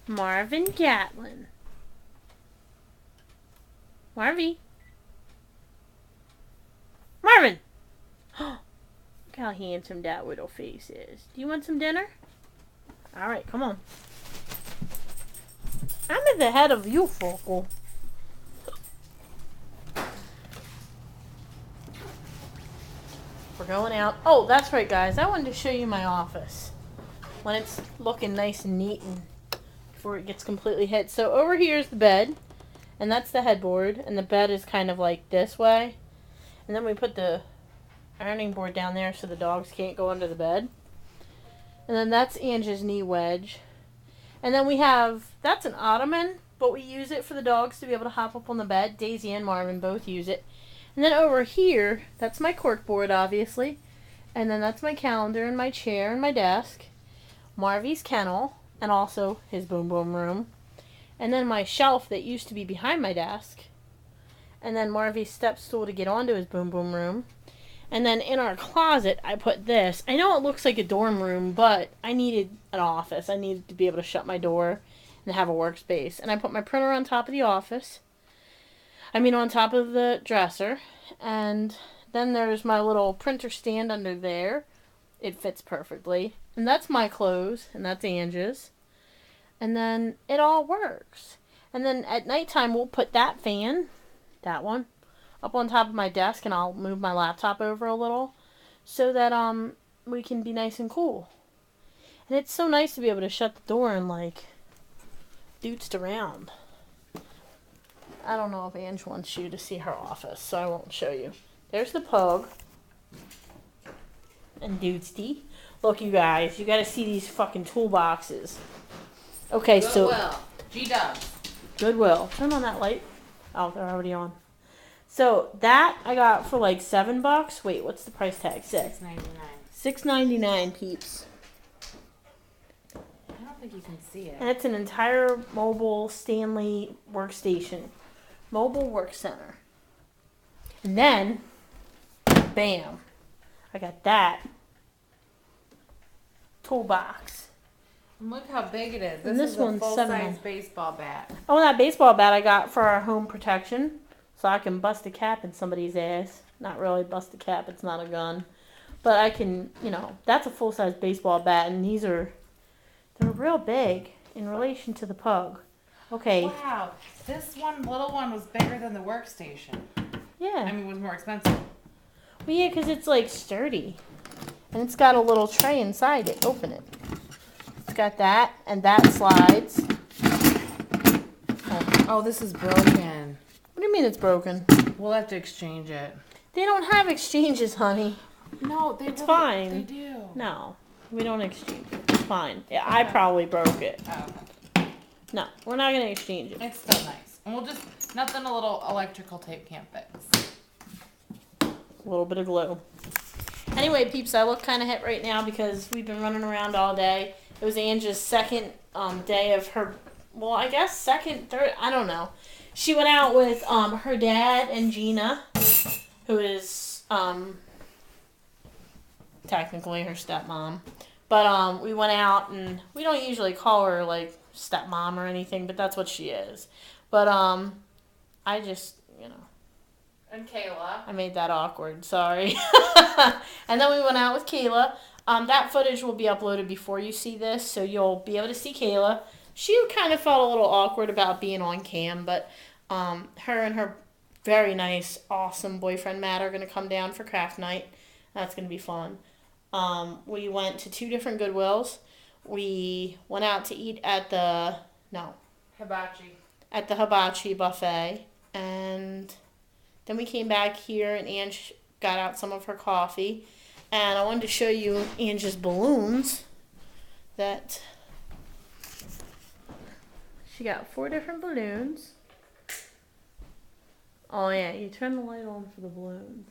Marvin Gatlin. Marvy. Marvin! Look how handsome that little face is. Do you want some dinner? Alright, come on. I'm at the head of you, Focal. We're going out. Oh, that's right, guys. I wanted to show you my office when it's looking nice and neat and before it gets completely hit. So over here is the bed, and that's the headboard, and the bed is kind of like this way. And then we put the ironing board down there so the dogs can't go under the bed. And then that's Angie's knee wedge. And then we have, that's an ottoman, but we use it for the dogs to be able to hop up on the bed. Daisy and Marvin both use it. And then over here, that's my cork board, obviously. And then that's my calendar and my chair and my desk. Marvy's kennel, and also his boom boom room. And then my shelf that used to be behind my desk. And then Marvy's step stool to get onto his boom boom room. And then in our closet, I put this. I know it looks like a dorm room, but I needed an office. I needed to be able to shut my door and have a workspace. And I put my printer on top of the office. On top of the dresser. And then there's my little printer stand under there. It fits perfectly. And that's my clothes, and that's Angie's. And then it all works. And then at nighttime, we'll put that fan, that one, up on top of my desk, and I'll move my laptop over a little so that we can be nice and cool. And it's so nice to be able to shut the door and like doots around. I don't know if Ange wants you to see her office, so I won't show you. There's the pug and Dootsty. Look, you guys, you got to see these fucking toolboxes. Okay, Goodwill. G-Dubs. Goodwill. Turn on that light. Oh, they're already on. So that I got for like $7. Wait, what's the price tag? $6.99. $6.99, peeps. I don't think you can see it. And it's an entire mobile Stanley workstation. Mobile work center. And then, bam, I got that toolbox. And look how big it is. And this is one's a full-size $7. baseball bat. Oh, that baseball bat I got for our home protection. So I can bust a cap in somebody's ass. Not really bust a cap, it's not a gun. But I can, that's a full-size baseball bat. And they're real big in relation to the pug. Okay. Wow. This little one was bigger than the workstation. Yeah. It was more expensive. Well, yeah, because it's like sturdy. And it's got a little tray inside it. Open it. It's got that, and that slides. Oh, this is broken. What do you mean it's broken? We'll have to exchange it. They don't have exchanges, honey. No, It's fine. They do. No, we don't exchange it. It's fine. Yeah, I probably broke it. Oh, No, we're not going to exchange it. it's still nice. And we'll just, nothing a little electrical tape can't fix. A little bit of glue. Anyway, peeps, I look kind of hit right now because we've been running around all day. It was Angie's second day of her, well, I guess second, third, I don't know. She went out with her dad and Gina, who is technically her stepmom. But we went out, and we don't usually call her like stepmom or anything, but that's what she is. But I just, And Kayla. I made that awkward, sorry. And then we went out with Kayla. That footage will be uploaded before you see this, so you'll be able to see Kayla. She kind of felt a little awkward about being on cam, but her and her very nice, awesome boyfriend Matt are going to come down for craft night. That's going to be fun. We went to 2 different Goodwills. We went out to eat at the Hibachi buffet, and then we came back here, and Ange got out some of her coffee, and I wanted to show you Ange's balloons that she got 4 different balloons. Oh yeah, you turn the light on for the balloons.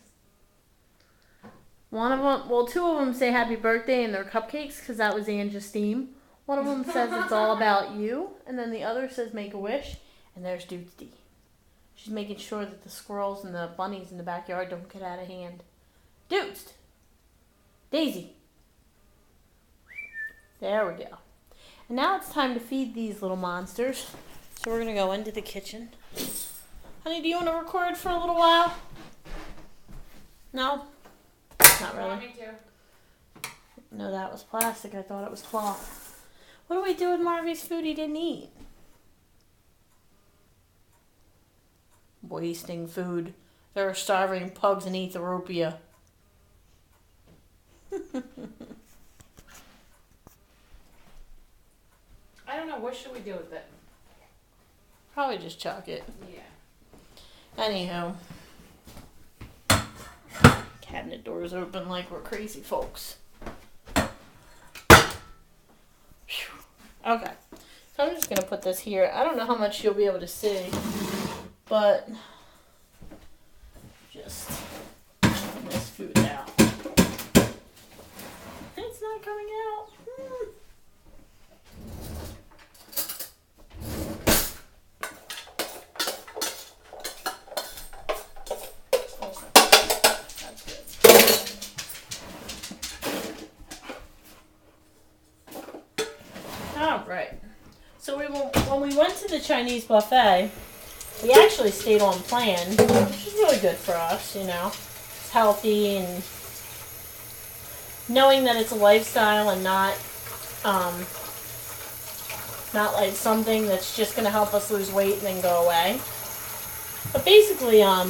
One of them, well, 2 of them say happy birthday and they're cupcakes because that was Ange's theme. One of them says it's all about you, and then the other says make a wish, and there's Dootsty. She's making sure that the squirrels and the bunnies in the backyard don't get out of hand. Doots! Daisy! There we go. And now it's time to feed these little monsters. So we're going to go into the kitchen. Honey, do you want to record for a little while? No? Not really. Me too. No, that was plastic. I thought it was cloth. What do we do with Marvy's food he didn't eat? Wasting food. There are starving pugs in Ethiopia. I don't know. What should we do with it? Probably just chuck it. Yeah. Anyhow. Cabinet doors open like we're crazy folks. Phew. Okay. So I'm just going to put this here. I don't know how much you'll be able to see. But just putting this food out. It's not coming out. That's good. All right. So when we went to the Chinese buffet, we actually stayed on plan, which is really good for us, you know. It's healthy, and knowing that it's a lifestyle and not like something that's just going to help us lose weight and then go away. But basically, I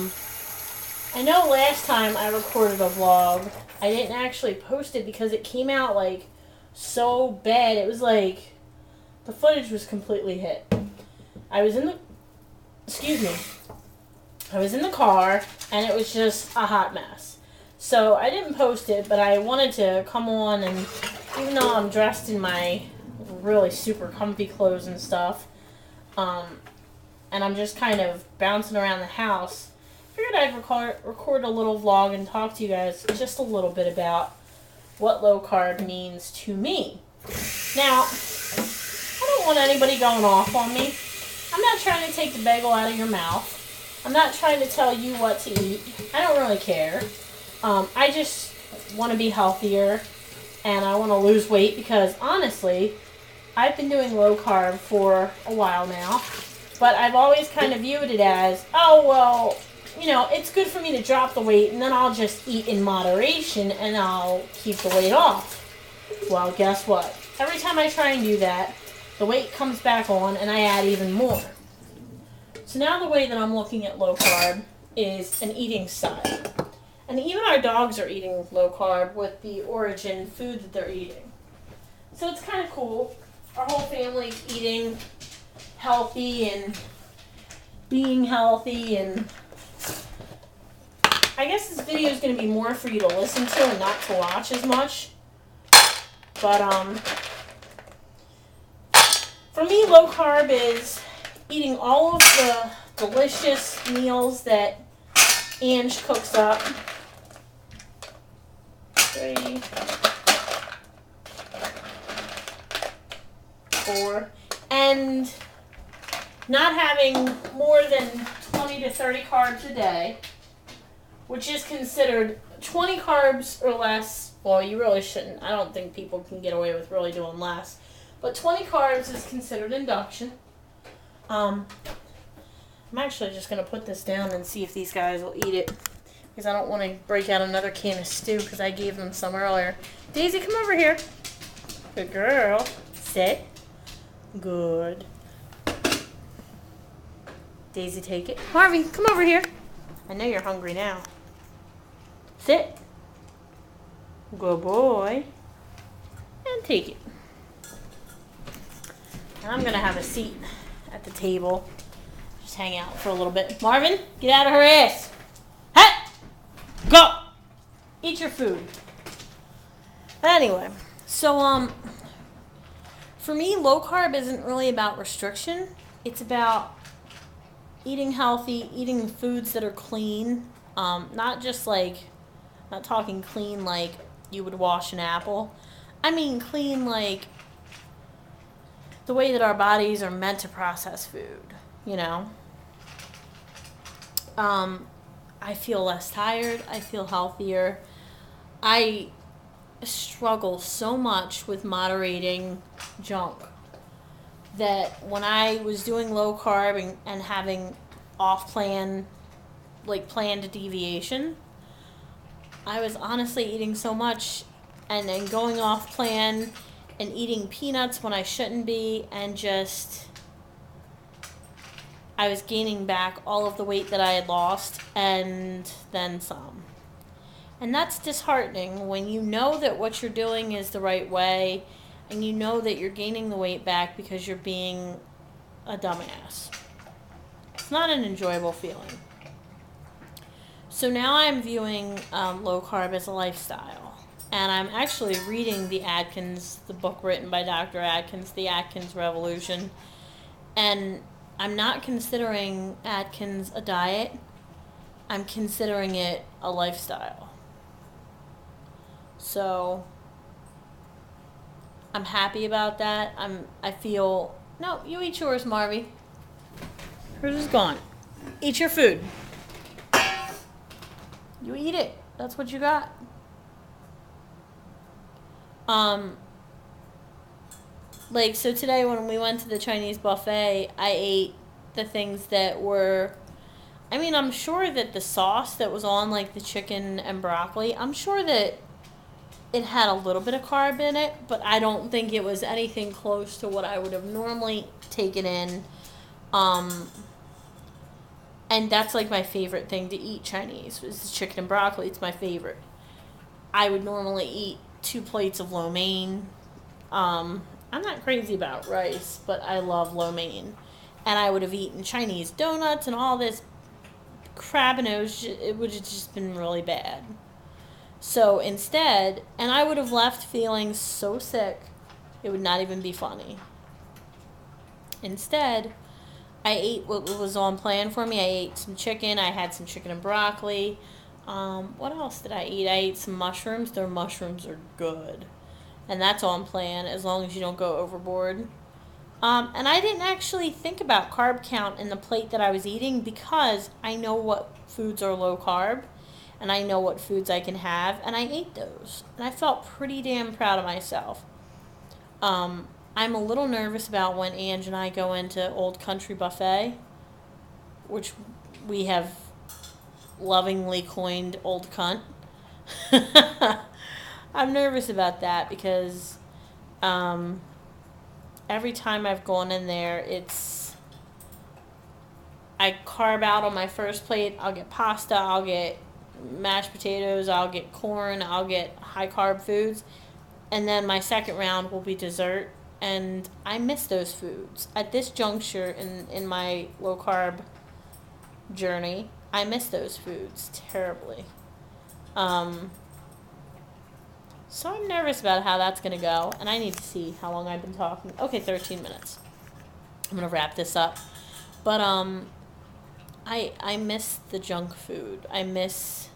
know last time I recorded a vlog, I didn't actually post it because it came out like so bad. It was like the footage was completely hit. I was in the car, and it was just a hot mess. So I didn't post it, but I wanted to come on, and even though I'm dressed in my really super comfy clothes and stuff, and I'm just kind of bouncing around the house, I figured I'd record a little vlog and talk to you guys just a little bit about what low carb means to me. Now, I don't want anybody going off on me. I'm not trying to take the bagel out of your mouth. I'm not trying to tell you what to eat. I don't really care. I just want to be healthier, and I want to lose weight because, honestly, I've been doing low carb for a while now, but I've always kind of viewed it as, oh, well, you know, it's good for me to drop the weight, and then I'll just eat in moderation, and I'll keep the weight off. Well, guess what? Every time I try and do that, the weight comes back on, and I add even more. So now the way that I'm looking at low carb is an eating style. And even our dogs are eating low carb with the Origin food that they're eating. So it's kind of cool. Our whole family's eating healthy and being healthy, and I guess this video is going to be more for you to listen to and not to watch as much. But for me, low carb is eating all of the delicious meals that Ange cooks up. 3, 4, and not having more than 20 to 30 carbs a day, which is considered 20 carbs or less. Well, you really shouldn't. I don't think people can get away with really doing less. But 20 carbs is considered induction. I'm actually just going to put this down and see if these guys will eat it, because I don't want to break out another can of stew because I gave them some earlier. Daisy, come over here. Good girl. Sit. Good. Daisy, take it. Harvey, come over here. I know you're hungry now. Sit. Good boy. And take it. And I'm going to have a seat at the table. Just hang out for a little bit. Marvin, get out of her ass. Hey! Go! Eat your food. Anyway, so, for me, low carb isn't really about restriction. It's about eating healthy, eating foods that are clean. Not just like, not talking clean like you would wash an apple. I mean clean like the way that our bodies are meant to process food, you know? I feel less tired. I feel healthier. I struggle so much with moderating junk. that when I was doing low carb and having off plan, like planned deviation, I was honestly eating so much and then going off plan and eating peanuts when I shouldn't be, and just I was gaining back all of the weight that I had lost and then some. And that's disheartening when you know that what you're doing is the right way and you know that you're gaining the weight back because you're being a dumbass. It's not an enjoyable feeling. So now I'm viewing low carb as a lifestyle. And I'm actually reading the Atkins, the book written by Dr. Atkins, The Atkins Revolution. And I'm not considering Atkins a diet. I'm considering it a lifestyle. So I'm happy about that. I feel, no, you eat yours, Marvy. Hers is gone. Eat your food. You eat it. That's what you got. Like, so today when we went to the Chinese buffet, I ate the things that were, I mean, I'm sure that the sauce that was on, like, the chicken and broccoli, I'm sure that it had a little bit of carb in it, but I don't think it was anything close to what I would have normally taken in. And that's, like, my favorite thing to eat Chinese, is the chicken and broccoli. It's my favorite. I would normally eat 2 plates of lo mein. I'm not crazy about rice, but I love lo mein. And I would have eaten Chinese donuts and all this crap, and it would have just been really bad. So instead, and I would have left feeling so sick, it would not even be funny. Instead, I ate what was on plan for me. I ate some chicken. I had some chicken and broccoli. What else did I eat? I ate some mushrooms. Their mushrooms are good. And that's on plan as long as you don't go overboard. And I didn't actually think about carb count in the plate that I was eating because I know what foods are low carb and I know what foods I can have, and I ate those. And I felt pretty damn proud of myself. I'm a little nervous about when Ange and I go into Old Country Buffet, which we have lovingly coined Old Cunt. I'm nervous about that because every time I've gone in there, I carb out on my first plate. I'll get pasta, I'll get mashed potatoes, I'll get corn, I'll get high carb foods, and then my second round will be dessert, and I miss those foods. At this juncture in my low carb journey, I miss those foods terribly. So I'm nervous about how that's going to go, and I need to see how long I've been talking. Okay, 13 minutes. I'm going to wrap this up. But I miss the junk food. I miss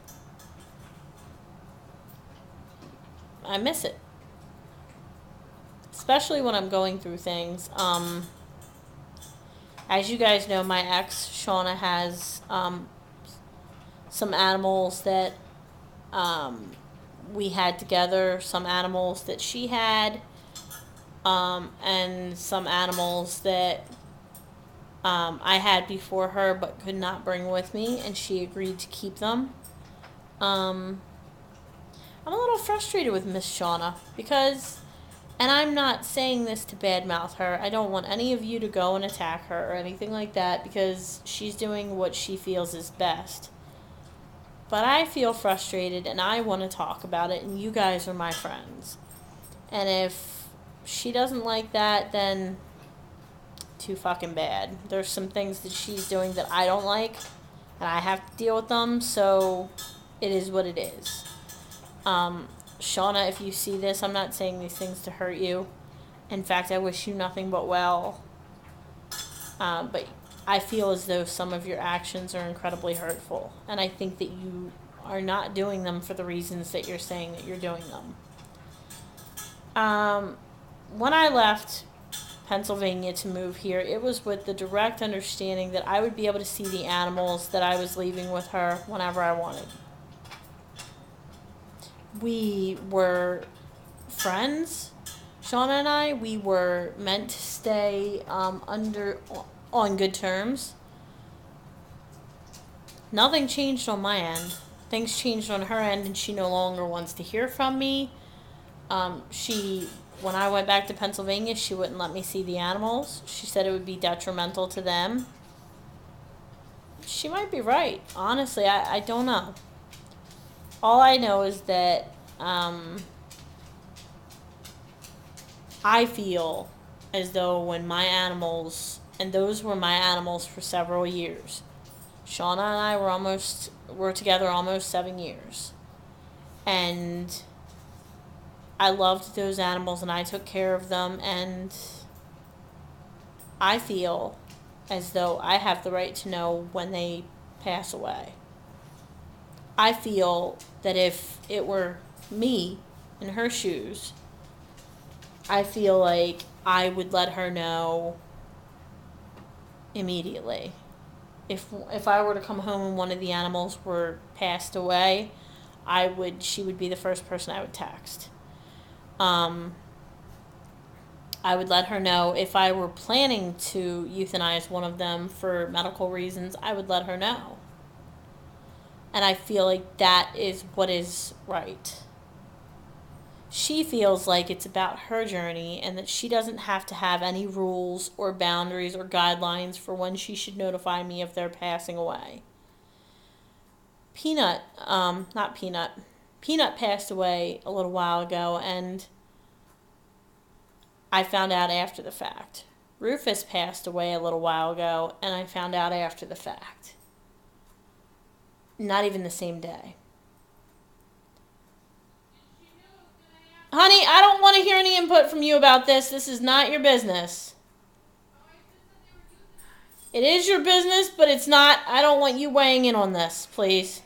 it. Especially when I'm going through things. As you guys know, my ex, Shauna, has some animals that we had together, some animals that she had, and some animals that I had before her but could not bring with me, and she agreed to keep them. I'm a little frustrated with Miss Shauna because, and I'm not saying this to badmouth her, I don't want any of you to go and attack her or anything like that because she's doing what she feels is best. But I feel frustrated and I want to talk about it, and you guys are my friends. And if she doesn't like that, then too fucking bad. There's some things that she's doing that I don't like, and I have to deal with them, so it is what it is. Shauna, if you see this, I'm not saying these things to hurt you. In fact, I wish you nothing but well. But I feel as though some of your actions are incredibly hurtful, and I think that you are not doing them for the reasons that you're saying that you're doing them. When I left Pennsylvania to move here, it was with the direct understanding that I would be able to see the animals that I was leaving with her whenever I wanted. We were friends, Shauna and I. We were meant to stay on good terms. Nothing changed on my end. Things changed on her end, and she no longer wants to hear from me. When I went back to Pennsylvania, she wouldn't let me see the animals. She said it would be detrimental to them. She might be right. Honestly, I don't know. All I know is that I feel as though when my animals, and those were my animals for several years. Shauna and I were together almost 7 years. And I loved those animals and I took care of them, and I feel as though I have the right to know when they pass away. I feel that if it were me in her shoes, I feel like I would let her know immediately. If I were to come home and one of the animals were passed away, she would be the first person I would text. I would let her know if I were planning to euthanize one of them for medical reasons. I would let her know. And I feel like that is what is right. She feels like it's about her journey and that she doesn't have to have any rules or boundaries or guidelines for when she should notify me if they're passing away. Peanut passed away a little while ago, and I found out after the fact. Rufus passed away a little while ago, and I found out after the fact. Not even the same day. Honey, I don't want to hear any input from you about this. This is not your business. It is your business, but it's not. I don't want you weighing in on this, please.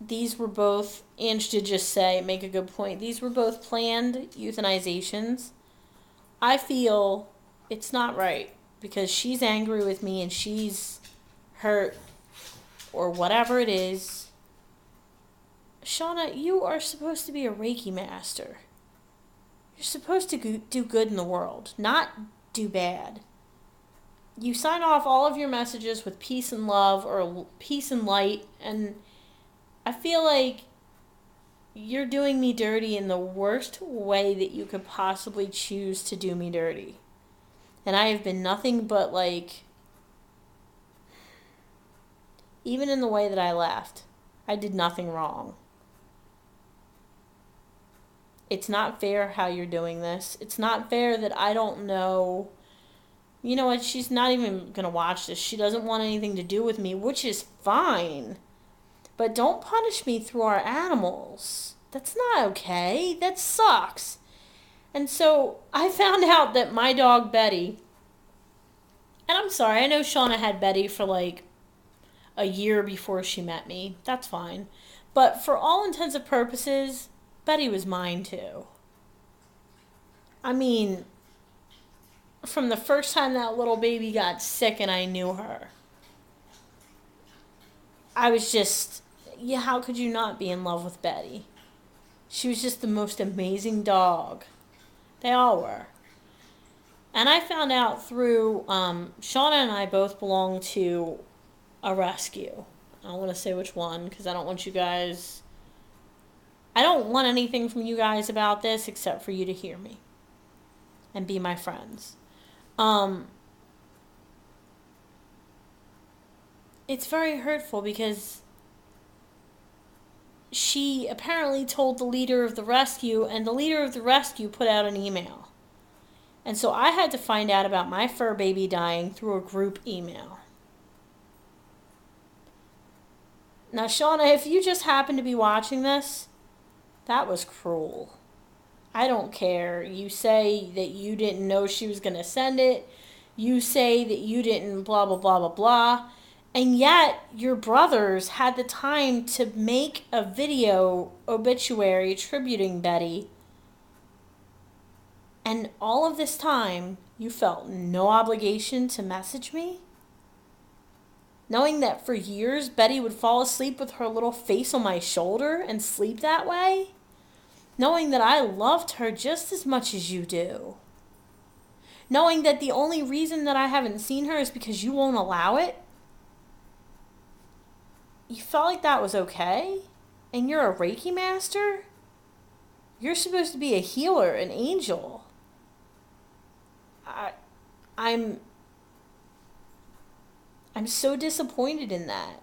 These were both, Ange did just say, make a good point, these were both planned euthanizations. I feel it's not right because she's angry with me and she's hurt or whatever it is. Shauna, you are supposed to be a Reiki master. You're supposed to do good in the world, not do bad. You sign off all of your messages with peace and love or peace and light, and I feel like you're doing me dirty in the worst way that you could possibly choose to do me dirty. And I have been nothing but even in the way that I left, I did nothing wrong. It's not fair how you're doing this. It's not fair that I don't know. You know what? She's not even going to watch this. She doesn't want anything to do with me, which is fine. But don't punish me through our animals. That's not okay. That sucks. And so I found out that my dog Betty, and I'm sorry, I know Shauna had Betty for a year before she met me. That's fine. But for all intents and purposes, Betty was mine too. I mean, from the first time that little baby got sick and I knew her, I was just, how could you not be in love with Betty? She was just the most amazing dog. They all were. And I found out through, Shauna and I both belong to a rescue. I don't want to say which one because I don't want anything from you guys about this except for you to hear me and be my friends. It's very hurtful because she apparently told the leader of the rescue, and the leader of the rescue put out an email. And so I had to find out about my fur baby dying through a group email. Now, Shauna, if you just happen to be watching this, that was cruel. I don't care. You say that you didn't know she was going to send it. You say that you didn't blah, blah, blah, blah, blah. And yet, your brothers had the time to make a video obituary attributing Betty. And all of this time, you felt no obligation to message me? Knowing that for years, Betty would fall asleep with her little face on my shoulder and sleep that way? Knowing that I loved her just as much as you do. Knowing that the only reason that I haven't seen her is because you won't allow it. You felt like that was okay? And you're a Reiki master? You're supposed to be a healer, an angel. I'm so disappointed in that.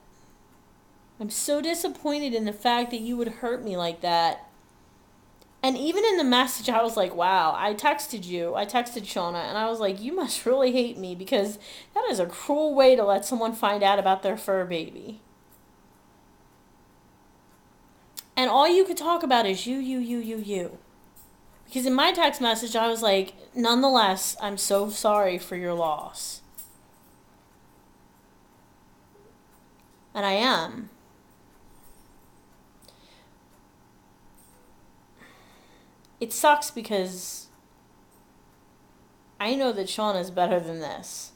I'm so disappointed in the fact that you would hurt me like that. And even in the message, I was like, wow, I texted Shauna, and I was like, you must really hate me because that is a cruel way to let someone find out about their fur baby. And all you could talk about is you. Because in my text message, I was like, nonetheless, I'm so sorry for your loss. And I am. It sucks because I know that Shauna's better than this.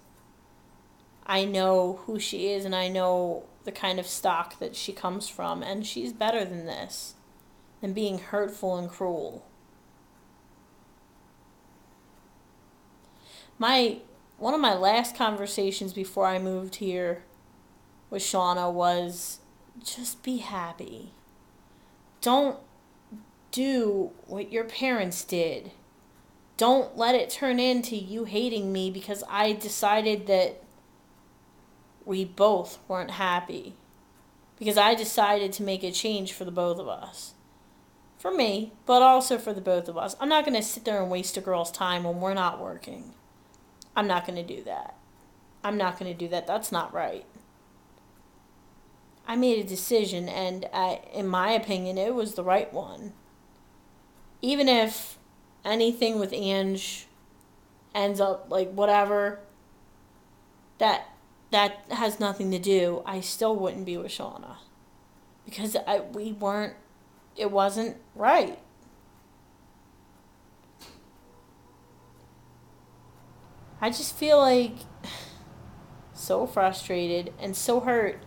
I know who she is and I know the kind of stock that she comes from, and she's better than this, than being hurtful and cruel. One of my last conversations before I moved here with Shauna was just be happy. Don't do what your parents did. Don't let it turn into you hating me because I decided that we both weren't happy. Because I decided to make a change for the both of us. For me, but also for the both of us. I'm not going to sit there and waste a girl's time when we're not working. I'm not going to do that. That's not right. I made a decision, and in my opinion, it was the right one. Even if anything with Ange ends up like whatever, that has nothing to do, I still wouldn't be with Shauna. Because it wasn't right. I just feel like so frustrated and so hurt.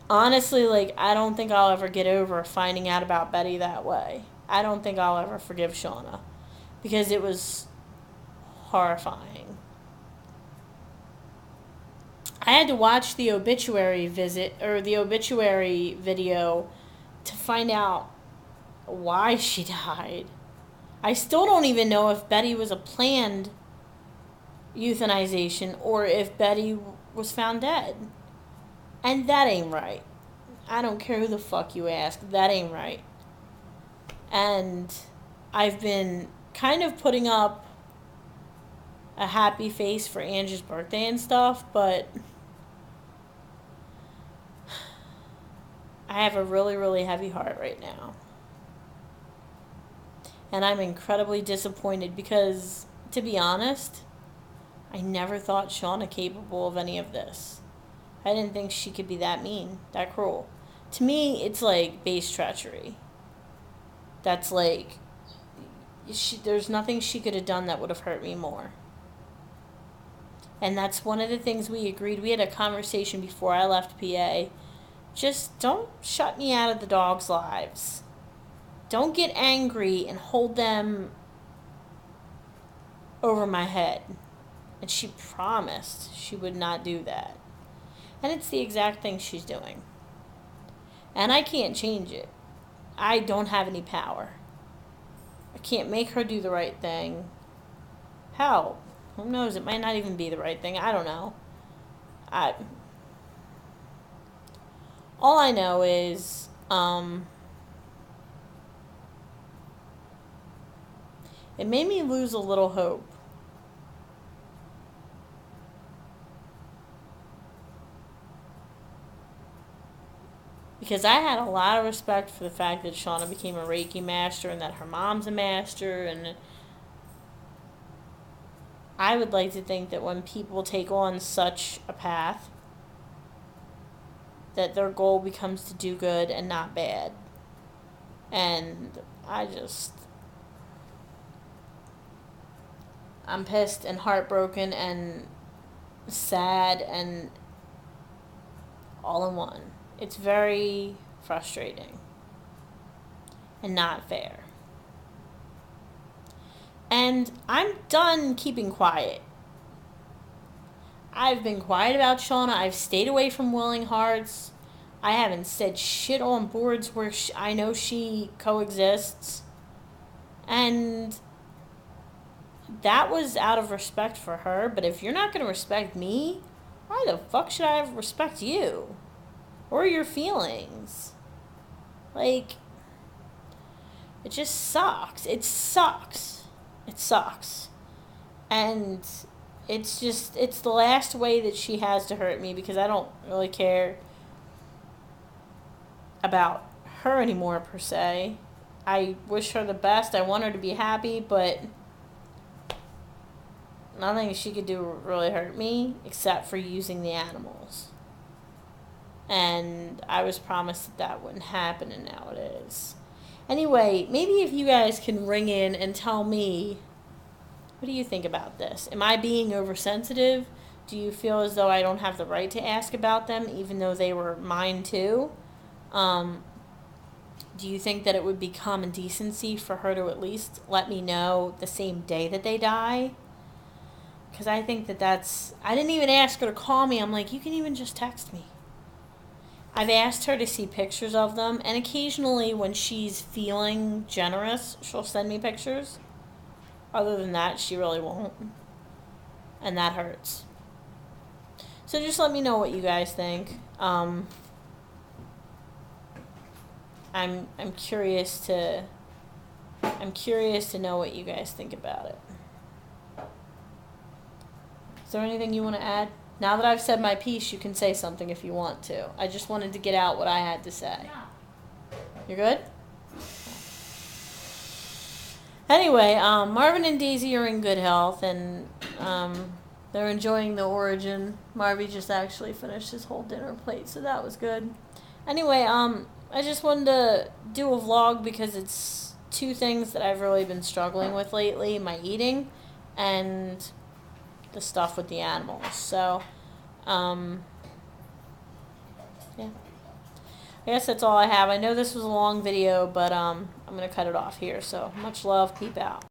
Honestly, like, I don't think I'll ever get over finding out about Betty that way. I don't think I'll ever forgive Shauna. Because it was horrifying. I had to watch the obituary video to find out why she died. I still don't even know if Betty was a planned euthanization or if Betty was found dead. And that ain't right. I don't care who the fuck you ask. That ain't right. And I've been kind of putting up a happy face for Angie's birthday and stuff, but I have a really, really heavy heart right now. And I'm incredibly disappointed because, to be honest, I never thought Shauna capable of any of this. I didn't think she could be that mean, that cruel. To me, it's like base treachery. That's like, there's nothing she could have done that would have hurt me more. And that's one of the things we agreed. We had a conversation before I left PA. Just don't shut me out of the dogs' lives. Don't get angry and hold them over my head. And she promised she would not do that. And it's the exact thing she's doing. And I can't change it. I don't have any power. I can't make her do the right thing. Hell, who knows? It might not even be the right thing. I don't know. All I know is, it made me lose a little hope. Because I had a lot of respect for the fact that Shauna became a Reiki master and that her mom's a master. And I would like to think that when people take on such a path, that their goal becomes to do good and not bad. And I'm pissed and heartbroken and sad and all in one. It's very frustrating. and not fair. And I'm done keeping quiet. I've been quiet about Shauna. I've stayed away from Willing Hearts. I haven't said shit on boards where I know she coexists. And that was out of respect for her. But if you're not going to respect me, why the fuck should I respect you? Or your feelings? Like, it just sucks. It sucks. It sucks. And it's the last way that she has to hurt me, because I don't really care about her anymore, per se. I wish her the best. I want her to be happy, but nothing she could do really hurt me except for using the animals. And I was promised that wouldn't happen, and now it is. Anyway, maybe if you guys can ring in and tell me, what do you think about this? Am I being oversensitive? Do you feel as though I don't have the right to ask about them, even though they were mine too? Do you think that it would be common decency for her to at least let me know the same day that they die? Because I think I didn't even ask her to call me. I'm like, you can even just text me. I've asked her to see pictures of them, and occasionally when she's feeling generous, she'll send me pictures. Other than that, she really won't. And that hurts. So just let me know what you guys think. I'm curious to know what you guys think about it. Is there anything you want to add? Now that I've said my piece, you can say something if you want to. I just wanted to get out what I had to say. You're good? Anyway, Marvin and Daisy are in good health, and they're enjoying the origin. Marvy just actually finished his whole dinner plate, so that was good. Anyway, I just wanted to do a vlog because it's two things that I've really been struggling with lately: my eating and the stuff with the animals. So, yeah. I guess that's all I have. I know this was a long video, but I'm going to cut it off here. So, much love. Peep out.